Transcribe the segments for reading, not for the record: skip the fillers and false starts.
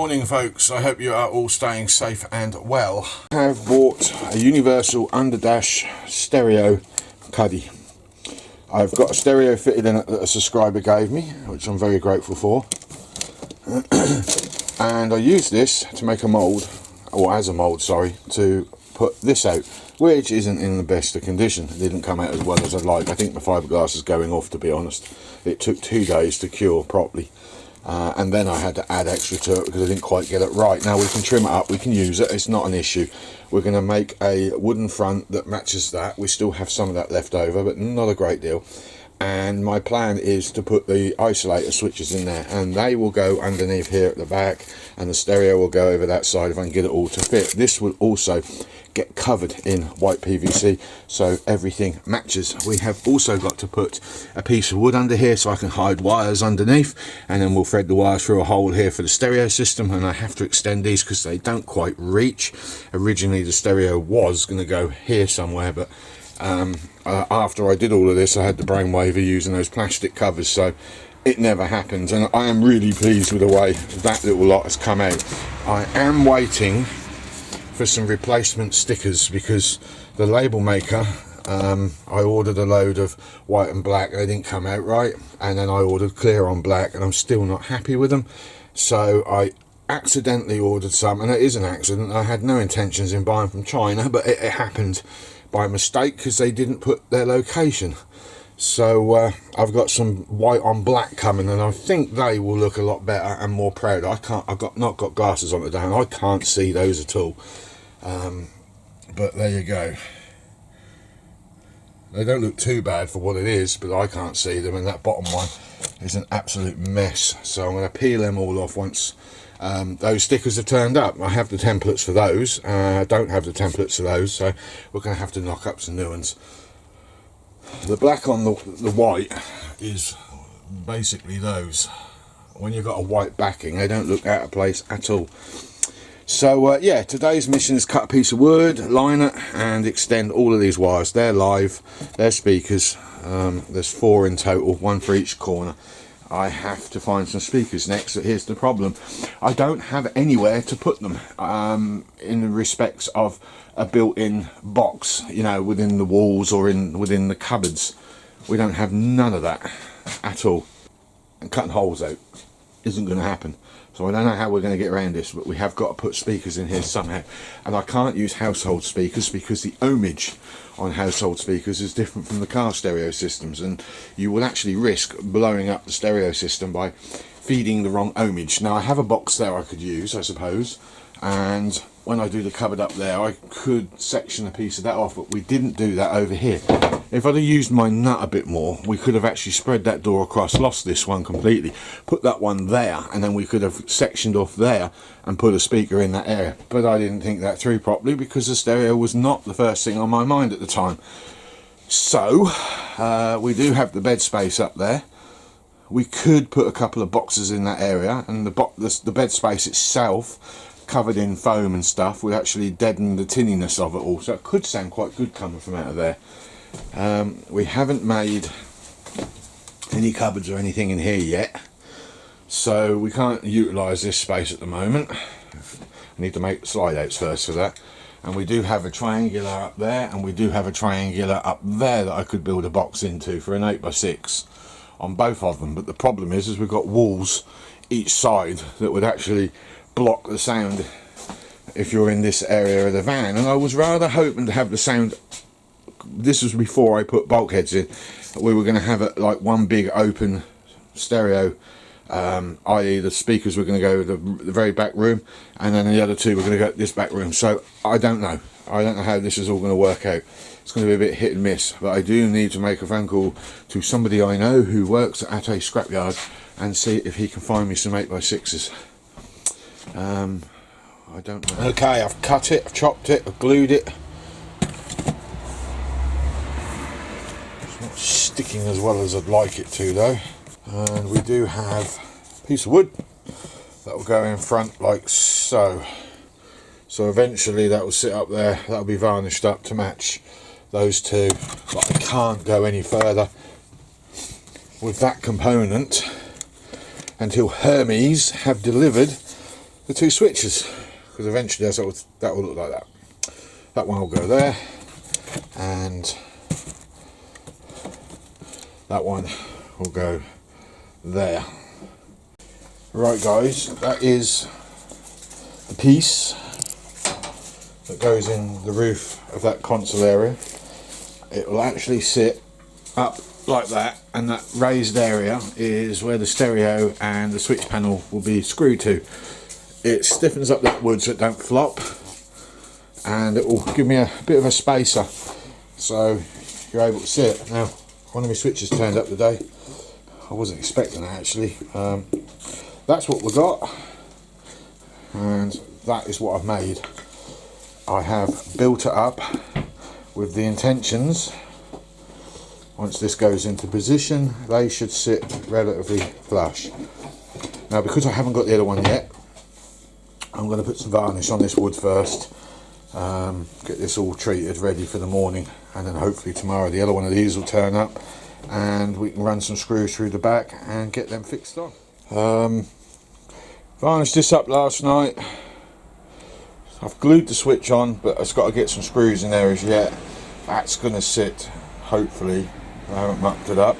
morning, folks. I hope you are all staying safe and well. I have bought a universal underdash stereo cuddy. I've got a stereo fitted in it that a subscriber gave me, which I'm very grateful for. And I used this to make a mould, or as a mould, sorry, to put this out, which isn't in the best of condition. It didn't come out as well as I'd like. I think the fiberglass is going off, to be honest. It took 2 days to cure properly. And then I had to add extra to it because I didn't quite get it right. Now we can trim it up, we can use it, it's not an issue. We're going to make a wooden front that matches that. We still have some of that left over, but not a great deal. And my plan is to put the isolator switches in there, and they will go underneath here at the back, and the stereo will go over that side if I can get it all to fit. This will also get covered in white PVC so everything matches. We have also got to put a piece of wood under here so I can hide wires underneath, and then we'll thread the wires through a hole here for the stereo system. And I have to extend these because they don't quite reach. Originally the stereo was going to go here somewhere, but after I did all of this I had the brainwave of using those plastic covers, so it never happened. And I am really pleased with the way that little lot has come out. I am waiting for some replacement stickers because the label maker, I ordered a load of white and black, they didn't come out right, and then I ordered clear on black and I'm still not happy with them. So I accidentally ordered some, and it is an accident. I had no intentions in buying from China, but it happened by mistake because they didn't put their location. So I've got some white on black coming, and I think they will look a lot better and more proud. I've not got glasses on today and I can't see those at all. But there you go. They don't look too bad for what it is, but I can't see them, and that bottom one is an absolute mess. So I'm going to peel them all off once those stickers have turned up. I have the templates for those. I don't have the templates for those, so we're going to have to knock up some new ones. The black on the white is basically those. When you've got a white backing, they don't look out of place at all. So yeah, today's mission is cut a piece of wood, line it, and extend all of these wires. They're live, they're speakers. There's 4 in total, 1 for each corner. I have to find some speakers next, but here's the problem. I don't have anywhere to put them in the respects of a built-in box, you know, within the walls or within the cupboards. We don't have none of that at all. And cutting holes out isn't going to happen. So I don't know how we're going to get around this, but we have got to put speakers in here somehow. And I can't use household speakers because the ohmage on household speakers is different from the car stereo systems, and you will actually risk blowing up the stereo system by feeding the wrong ohmage. Now I have a box there I could use, I suppose, and when I do the cupboard up there I could section a piece of that off, but we didn't do that over here. If I'd have used my nut a bit more, we could have actually spread that door across, lost this one completely, put that one there, and then we could have sectioned off there and put a speaker in that area. But I didn't think that through properly because the stereo was not the first thing on my mind at the time. So we do have the bed space up there. We could put a couple of boxes in that area, and the bed space itself, covered in foam and stuff, would actually deaden the tinniness of it all. So it could sound quite good coming from out of there. We haven't made any cupboards or anything in here yet, so we can't utilise this space at the moment. I need to make slide outs first for that. And we do have a triangular up there, and we do have a triangular up there that I could build a box into for an 8x6 on both of them. But the problem is we've got walls each side that would actually block the sound if you're in this area of the van, and I was rather hoping to have the sound. This was before I put bulkheads in. We were going to have it like one big open stereo, i.e. the speakers were going to go to the very back room, and then the other 2 were going to go to this back room. So I don't know how this is all going to work out. It's going to be a bit hit and miss, but I do need to make a phone call to somebody I know who works at a scrapyard and see if he can find me some 8x6s. I don't know. Okay, I've cut it, I've chopped it, I've glued it. It's not sticking as well as I'd like it to though. And we do have a piece of wood that will go in front like so. So eventually that will sit up there, that will be varnished up to match those 2. But I can't go any further with that component until Hermes have delivered the two switches, because eventually that will look like that. That one will go there, and that one will go there. Right guys, that is the piece that goes in the roof of that console area. It will actually sit up like that, and that raised area is where the stereo and the switch panel will be screwed to. It stiffens up that wood so it don't flop, and it will give me a bit of a spacer so you're able to sit. Now, one of my switches turned up today. I wasn't expecting that actually. That's what we got, and that is what I've made. I have built it up with the intentions, once this goes into position, they should sit relatively flush. Now, because I haven't got the other one yet, I'm going to put some varnish on this wood first, get this all treated ready for the morning, and then hopefully tomorrow the other one of these will turn up and we can run some screws through the back and get them fixed on. Varnished this up last night. I've glued the switch on, but I've got to get some screws in there as yet. That's going to sit, hopefully, I haven't mucked it up,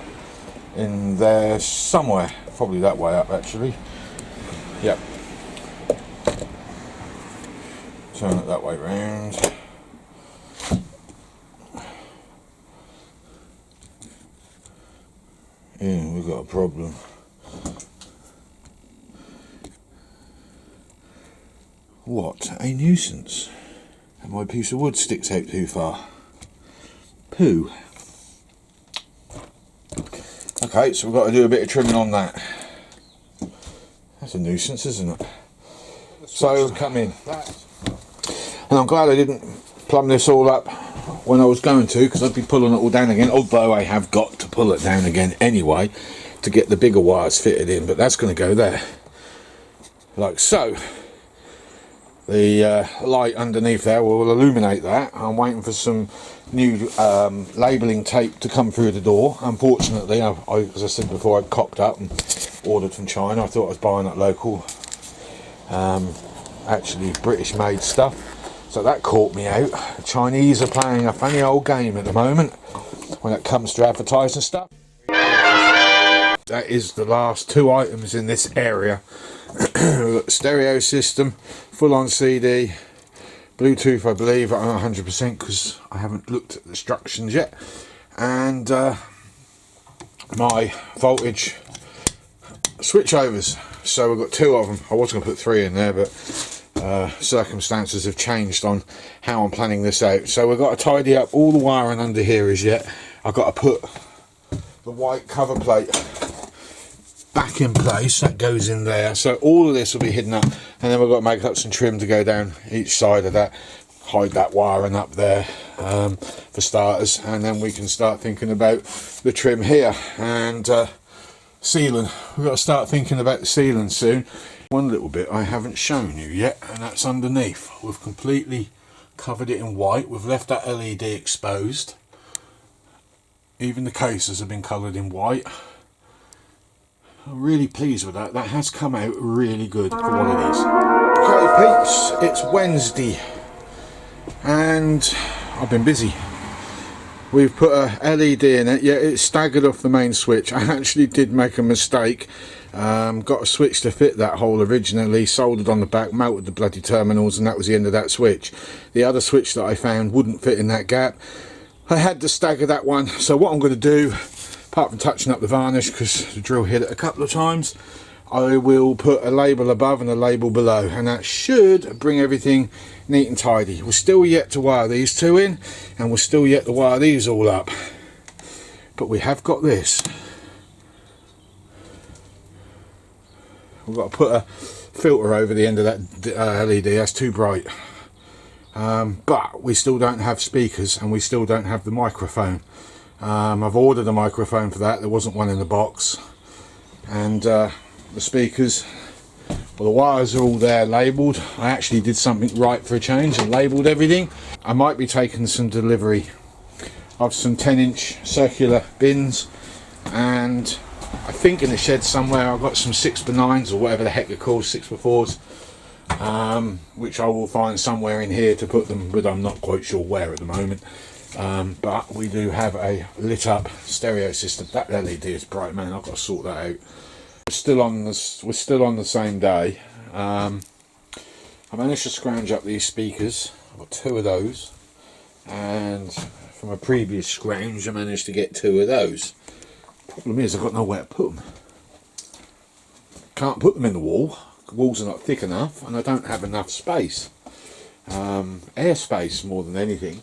in there somewhere, probably that way up actually. Yep. Turn it that way round. Yeah, we've got a problem. What a nuisance. And my piece of wood sticks out too far. Poo. Okay, so we've got to do a bit of trimming on that. That's a nuisance, isn't it? So come in. And I'm glad I didn't plumb this all up when I was going to, because I'd be pulling it all down again, although I have got to pull it down again anyway to get the bigger wires fitted in, but that's going to go there. Like so. The light underneath there will illuminate that. I'm waiting for some new labelling tape to come through the door. Unfortunately, as I said before, I cocked up and ordered from China. I thought I was buying it local. Actually British made stuff. So that caught me out. The Chinese are playing a funny old game at the moment when it comes to advertising stuff. That is the last two items in this area. We've got the stereo system, full on CD, Bluetooth I believe, I'm not 100% because I haven't looked at the instructions yet, and my voltage switchovers. So we've got two of them. I was going to put three in there, but circumstances have changed on how I'm planning this out. So we've got to tidy up all the wiring under here as yet. I've got to put the white cover plate back in place, that goes in there, so all of this will be hidden up, and then we've got to make up some trim to go down each side of that, hide that wiring up there for starters, and then we can start thinking about the trim here and sealing. We've got to start thinking about the sealing soon. One little bit I haven't shown you yet, and that's underneath. We've completely covered it in white. We've left that LED exposed. Even the cases have been coloured in white. I'm really pleased with that. That has come out really good for what it is. Okay peeps, it's Wednesday and I've been busy. We've put a LED in it. Yeah, it's staggered off the main switch. I actually did make a mistake. Got a switch to fit that hole originally, soldered on the back, melted the bloody terminals, and that was the end of that switch. The other switch that I found wouldn't fit in that gap. I had to stagger that one. So what I'm going to do, apart from touching up the varnish because the drill hit it a couple of times, I will put a label above and a label below, and that should bring everything neat and tidy. We're still yet to wire these two in, and we're still yet to wire these all up, but we have got this. We've got to put a filter over the end of that LED, that's too bright. But we still don't have speakers, and we still don't have the microphone. I've ordered a microphone for that. There wasn't one in the box, and the speakers, well, the wires are all there labelled. I actually did something right for a change and labelled everything. I might be taking some delivery of some 10-inch circular bins, and I think in the shed somewhere I've got some 6x9s or whatever the heck they're called, 6x4s. which I will find somewhere in here to put them, but I'm not quite sure where at the moment. But we do have a lit up stereo system. That LED is bright, man. I've got to sort that out. We're still on the same day. I managed to scrounge up these speakers. I've got 2 of those, and from a previous scrounge I managed to get 2 of those. Problem is I've got nowhere to put them. Can't put them in the wall. The walls are not thick enough, and I don't have enough space. Air space more than anything.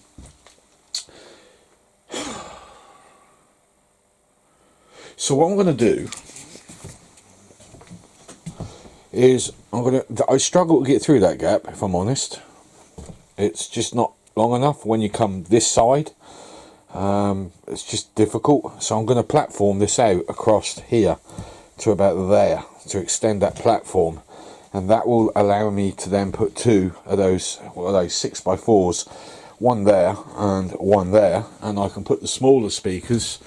So what I'm going to do is I struggle to get through that gap, if I'm honest. It's just not long enough when you come this side. It's just difficult. So I'm going to platform this out across here to about there to extend that platform, and that will allow me to then put 2 of those, what are those, 6x4s, one there and one there, and I can put the smaller speakers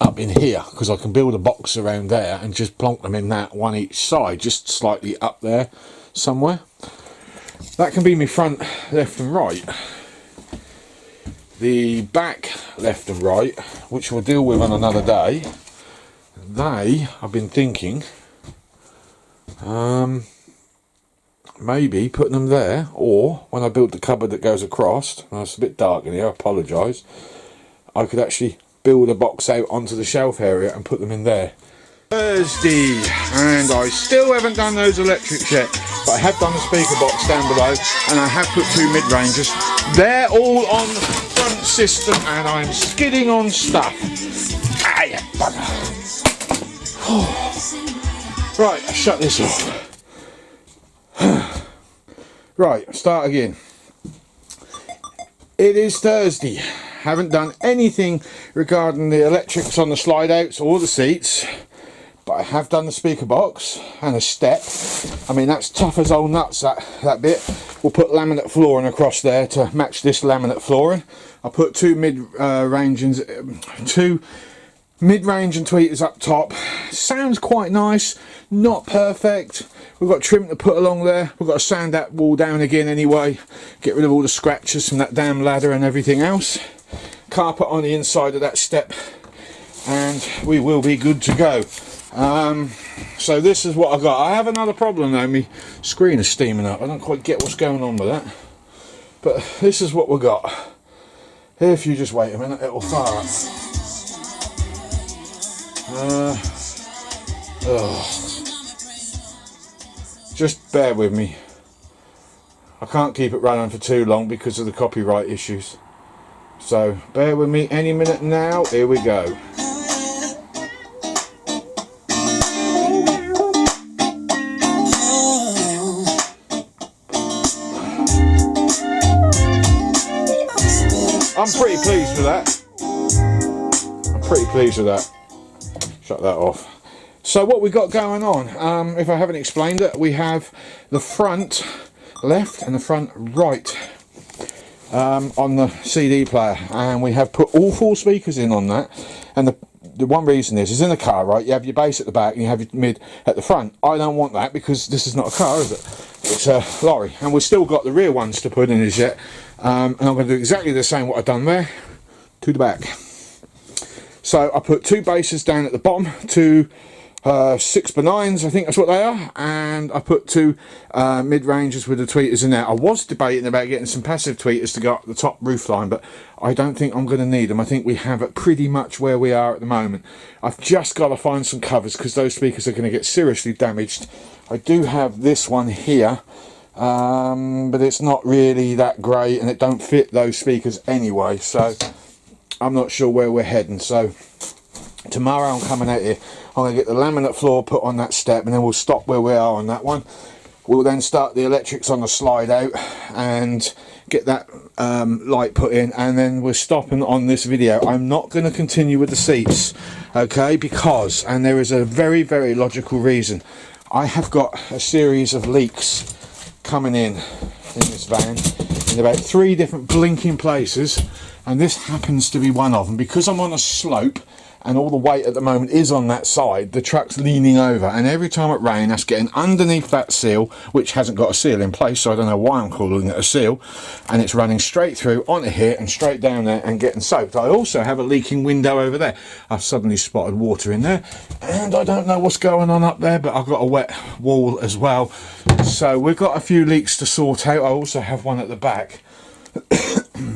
up in here, because I can build a box around there and just plonk them in that, one each side, just slightly up there somewhere. That can be my front left and right. The back left and right, which we'll deal with on another day, I've been thinking maybe putting them there, or when I build the cupboard that goes across, and it's a bit dark in here, I apologise, I could actually build a box out onto the shelf area and put them in there. Thursday, and I still haven't done those electrics yet, but I have done the speaker box down below, and I have put 2 mid-rangers. They're all on the front system, and I'm skidding on stuff. Ah, you bugger. Right, I'll shut this off. Right, start again. It is Thursday. Haven't done anything regarding the electrics on the slide outs or the seats, but I have done the speaker box and a step. I mean, that's tough as old nuts, that bit. We'll put laminate flooring across there to match this laminate flooring. I put 2 mid-range and tweeters up top. Sounds quite nice, not perfect. We've got trim to put along there. We've got to sand that wall down again anyway, get rid of all the scratches from that damn ladder and everything else. Carpet on the inside of that step, and we will be good to go. So this is what I got. I have another problem though. My screen is steaming up. I don't quite get what's going on with that, but this is what we got. If you just wait a minute, it will fire up. Just bear with me. I can't keep it running for too long because of the copyright issues. So bear with me any minute now. Here we go. I'm pretty pleased with that. Shut that off. So what we got going on, if I haven't explained it, we have the front left and the front right on the CD player, and we have put all 4 speakers in on that. And the one reason is in the car, right, you have your bass at the back and you have your mid at the front. I don't want that because this is not a car, is it? It's a lorry, and we've still got the rear ones to put in as yet. And I'm going to do exactly the same what I've done there to the back. So I put 2 basses down at the bottom, 2 6x9s, I think that's what they are, and I put 2 mid-ranges with the tweeters in there. I was debating about getting some passive tweeters to go up the top roof line, but I don't think I'm going to need them. I think we have it pretty much where we are at the moment. I've just got to find some covers because those speakers are going to get seriously damaged. I do have this one here, but it's not really that great and it don't fit those speakers anyway, so I'm not sure where we're heading. So tomorrow I'm coming out here, I'm going to get the laminate floor put on that step, and then we'll stop where we are on that one. We'll then start the electrics on the slide out and get that light put in, and then we're stopping on this video. I'm not going to continue with the seats, okay, because, and there is a very, very logical reason. I have got a series of leaks coming in this van in about 3 different blinking places, and this happens to be one of them. Because I'm on a slope and all the weight at the moment is on that side, the truck's leaning over, and every time it rains that's getting underneath that seal, which hasn't got a seal in place, so I don't know why I'm calling it a seal, and it's running straight through onto here and straight down there and getting soaked. I also have a leaking window over there. I've suddenly spotted water in there, and I don't know what's going on up there, but I've got a wet wall as well, so we've got a few leaks to sort out. I also have one at the back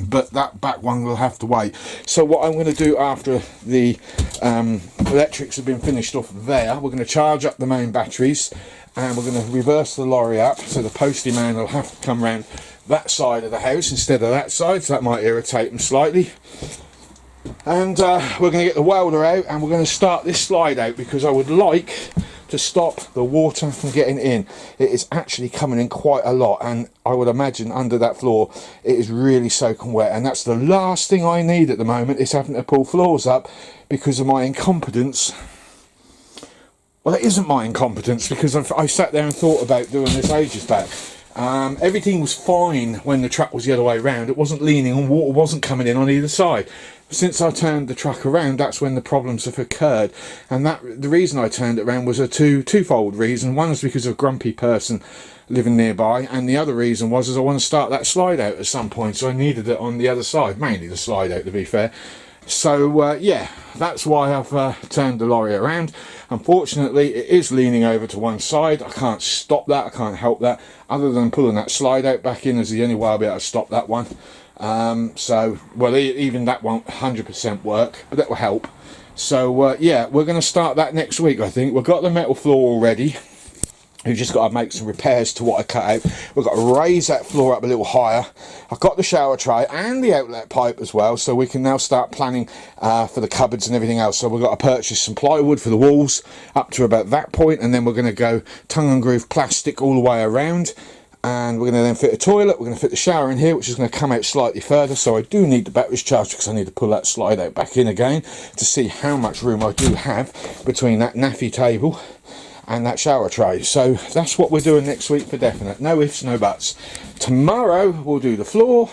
but that back one will have to wait. So what I'm going to do after the electrics have been finished off there, we're going to charge up the main batteries, and we're going to reverse the lorry up, so the postie man will have to come round that side of the house instead of that side, so that might irritate them slightly. And we're going to get the welder out, and we're going to start this slide out, because I would like to stop the water from getting in. It is actually coming in quite a lot, and I would imagine under that floor it is really soaking wet, and that's the last thing I need at the moment, is having to pull floors up because of my incompetence. Well, it isn't my incompetence, because I sat there and thought about doing this ages back. Everything was fine when the truck was the other way around. It wasn't leaning and water wasn't coming in on either side. Since I turned the truck around, that's when the problems have occurred, and the reason I turned it around was a twofold reason. One was because of a grumpy person living nearby, and the other reason was I want to start that slide out at some point, so I needed it on the other side, mainly the slide out to be fair. So yeah, that's why I've turned the lorry around. Unfortunately it is leaning over to one side. I can't stop that, I can't help that, other than pulling that slide out back in is the only way I'll be able to stop that one. So well, even that won't 100% work, but that will help. So yeah, we're going to start that next week. I think we've got the metal floor already. We've just got to make some repairs to what I cut out. We've got to raise that floor up a little higher. I've got the shower tray and the outlet pipe as well, so we can now start planning for the cupboards and everything else. So we've got to purchase some plywood for the walls up to about that point, and then we're going to go tongue and groove plastic all the way around, and we're going to then fit a toilet. We're going to fit the shower in here, which is going to come out slightly further, so I do need the batteries charged, because I need to pull that slide out back in again to see how much room I do have between that naffy table and that shower tray. So that's what we're doing next week for definite. No ifs, no buts. Tomorrow we'll do the floor,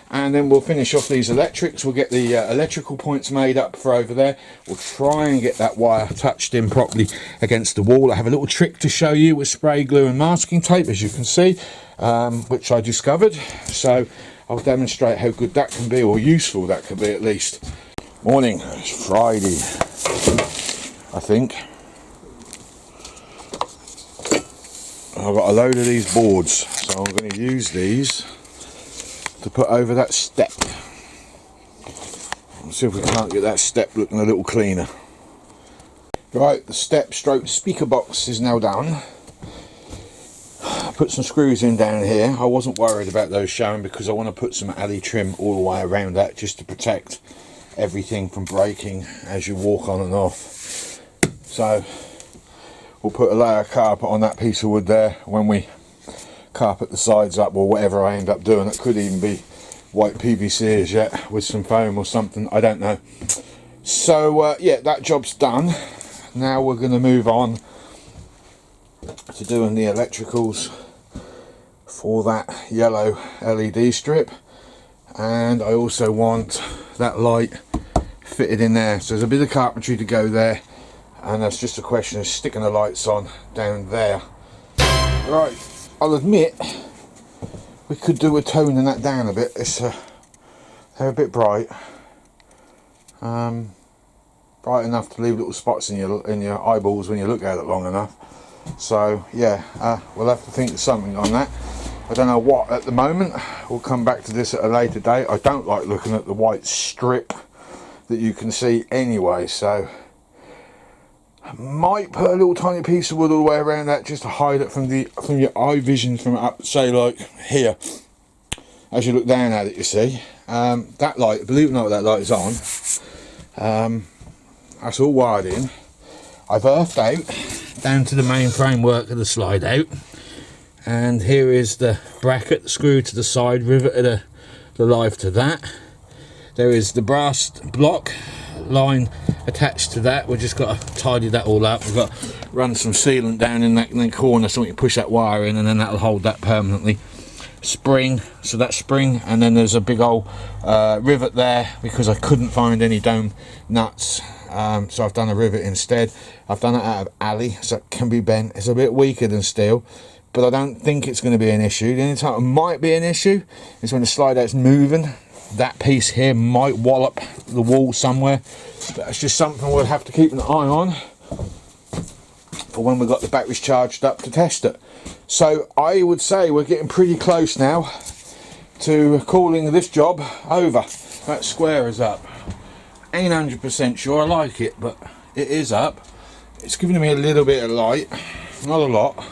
and then we'll finish off these electrics. We'll get the electrical points made up for over there. We'll try and get that wire touched in properly against the wall. I have a little trick to show you with spray glue and masking tape, as you can see, which I discovered. So I'll demonstrate how good that can be, or useful that can be at least. Morning, it's Friday, I think. I've got a load of these boards, so I'm going to use these to put over that step. Let's see if we can't get that step looking a little cleaner. Right, the step stroke speaker box is now down. Put some screws in down here. I wasn't worried about those showing, because I want to put some alley trim all the way around that, just to protect everything from breaking as you walk on and off. So we'll put a layer of carpet on that piece of wood there when we carpet the sides up, or whatever I end up doing. It could even be white PVC as yet with some foam or something, I don't know. So yeah, that job's done. Now we're going to move on to doing the electricals for that yellow LED strip, and I also want that light fitted in there. So there's a bit of carpentry to go there, and that's just a question of sticking the lights on down there. Right, I'll admit we could do with toning that down a bit. It's they're a bit bright, bright enough to leave little spots in your eyeballs when you look at it long enough. So yeah, we'll have to think of something on that. I don't know what at the moment. We'll come back to this at a later date. I don't like looking at the white strip that you can see anyway, so might put a little tiny piece of wood all the way around that, just to hide it from your eye vision from up, say like here, as you look down at it. You see that light, believe it or not, that light is on. That's all wired in. I've earthed out down to the main framework of the slide out, and here is the bracket screwed to the side, riveted the live to that. There is the brass block line attached to that. We've just got to tidy that all up. We've got to run some sealant down in that corner, so we can push that wire in, and then that'll hold that permanently. Spring, so that's spring, and then there's a big old rivet there, because I couldn't find any dome nuts so I've done a rivet instead. I've done it out of alley, so it can be bent. It's a bit weaker than steel, but I don't think it's going to be an issue. The only time it might be an issue is when the slide out's moving. That piece here might wallop the wall somewhere. That's just something we'll have to keep an eye on for when we've got the batteries charged up to test it. So I would say we're getting pretty close now to calling this job over. That square is up. Ain't 100% sure I like it, but it is up. It's giving me a little bit of light, not a lot.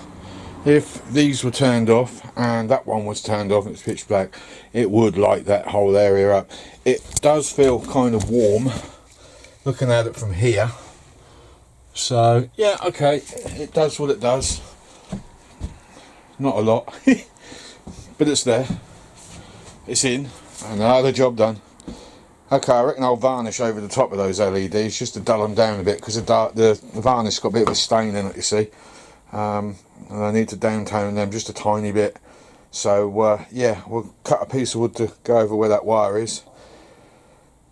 If these were turned off and that one was turned off and it's pitch black, it would light that whole area up. It does feel kind of warm looking at it from here. So yeah, okay, it does what it does. Not a lot, but it's there. It's in. Another job done. Okay, I reckon I'll varnish over the top of those LEDs just to dull them down a bit, because the varnish got a bit of a stain in it, you see. And I need to downtone them just a tiny bit. So yeah, we'll cut a piece of wood to go over where that wire is.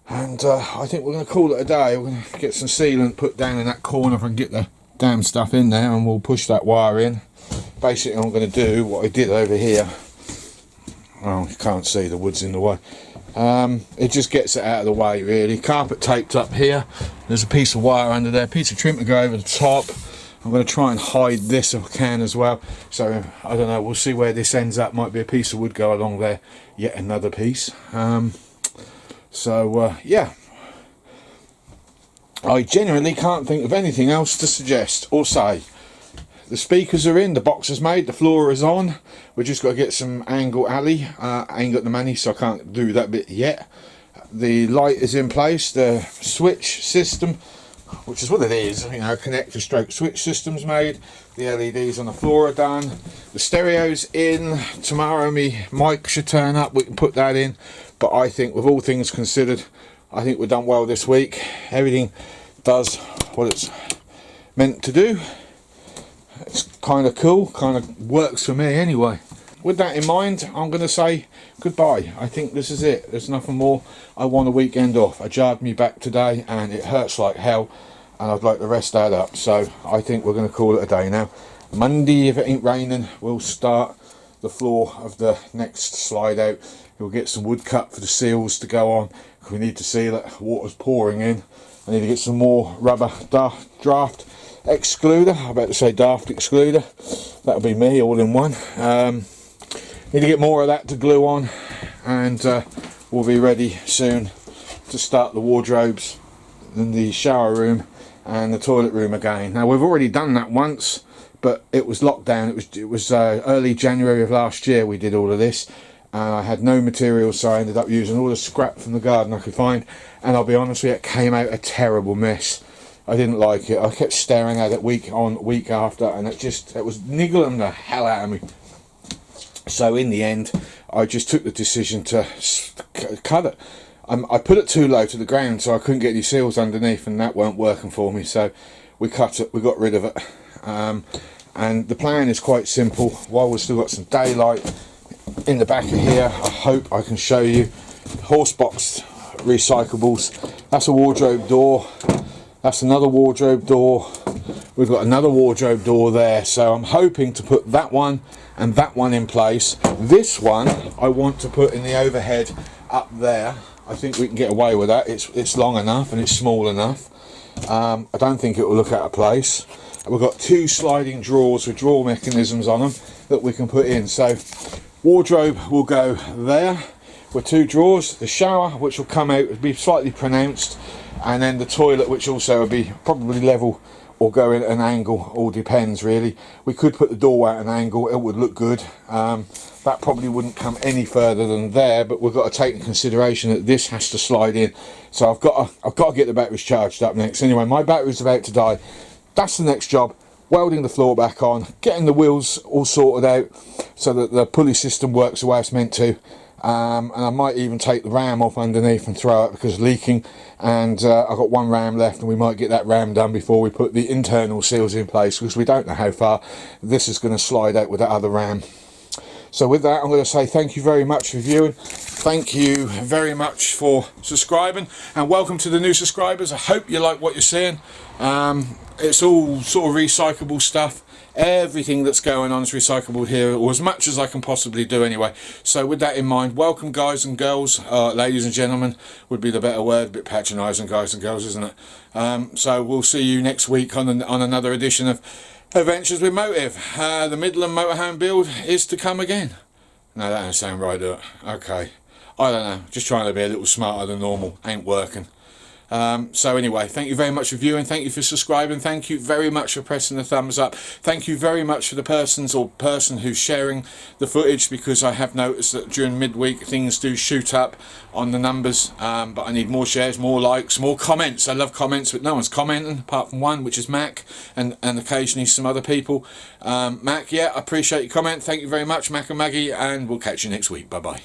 And I think we're going to call it a day. We're going to get some sealant put down in that corner and get the damn stuff in there, and we'll push that wire in. Basically, I'm going to do what I did over here. Oh, you can't see, the wood's in the way. It just gets it out of the way, really. Carpet taped up here. There's a piece of wire under there, piece of trim to go over the top. I'm going to try and hide this if I can as well. So I don't know, we'll see where this ends up. Might be a piece of wood go along there, yet another piece. Yeah, I genuinely can't think of anything else to suggest or say. The speakers are in, the box is made, the floor is on. We've just got to get some angle alley. I ain't got the money, so I can't do that bit yet. The light is in place, the switch system, which is what it is, you know, connector stroke switch system's made. The LEDs on the floor are done. The stereo's in. Tomorrow my mic should turn up, we can put that in. But I think with all things considered, I think we've done well this week. Everything does what it's meant to do. It's kind of cool, kind of works for me anyway. With that in mind, I'm going to say goodbye. I think this is it. There's nothing more. I want a weekend off. I jarred me back today and it hurts like hell, and I'd like to rest that up. So I think we're going to call it a day now. Monday, if it ain't raining, we'll start the floor of the next slide out. We'll get some wood cut for the seals to go on. We need to seal it. Water's pouring in. I need to get some more rubber draft excluder. I better say daft excluder. That'll be me all in one. Need to get more of that to glue on, and we'll be ready soon to start the wardrobes in the shower room and the toilet room again. Now we've already done that once, but it was locked down. It was early January of last year we did all of this, and I had no material, so I ended up using all the scrap from the garden I could find, and I'll be honest with you, it came out a terrible mess. I didn't like it. I kept staring at it week on, week after, and it was niggling the hell out of me. So in the end, I just took the decision to cut it. I put it too low to the ground, so I couldn't get any seals underneath, and that weren't working for me. So we cut it, we got rid of it. And the plan is quite simple. While we've still got some daylight in the back of here, I hope I can show you horse box recyclables. That's a wardrobe door. That's another wardrobe door. We've got another wardrobe door there, so I'm hoping to put that one and that one in place. This one I want to put in the overhead up there. I think we can get away with that. It's long enough and it's small enough. I don't think it will look out of place. We've got two sliding drawers with drawer mechanisms on them that we can put in. So wardrobe will go there with two drawers. The shower, which will come out, will be slightly pronounced, and then the toilet, which also will be probably level or go in at an angle. All depends really. We could put the door at an angle, it would look good. That probably wouldn't come any further than there, but we've got to take into consideration that this has to slide in. So I've got to get the batteries charged up next. Anyway, my battery's about to die. That's the next job. Welding the floor back on, getting the wheels all sorted out so that the pulley system works the way it's meant to. And I might even take the ram off underneath and throw it because it's leaking, and I've got one ram left, and we might get that ram done before we put the internal seals in place, because we don't know how far this is going to slide out with that other ram. So with that, I'm going to say thank you very much for viewing. Thank you very much for subscribing, and welcome to the new subscribers. I hope you like what you're seeing. It's all sort of recyclable stuff. Everything that's going on is recyclable here, or as much as I can possibly do anyway. So with that in mind, welcome guys and girls, ladies and gentlemen would be the better word, a bit patronising, guys and girls, isn't it? So we'll see you next week on another edition of Adventures with Motive. The Midland motorhome build is to come again. No, that don't sound right, do it? Okay, I don't know, just trying to be a little smarter than normal, ain't working. So anyway, thank you very much for viewing, thank you for subscribing, thank you very much for pressing the thumbs up, thank you very much for the person who's sharing the footage, because I have noticed that during midweek things do shoot up on the numbers, but I need more shares, more likes, more comments. I love comments, but no one's commenting apart from one, which is Mac, and occasionally some other people. Mac, yeah, I appreciate your comment, thank you very much, Mac and Maggie, and we'll catch you next week. Bye bye.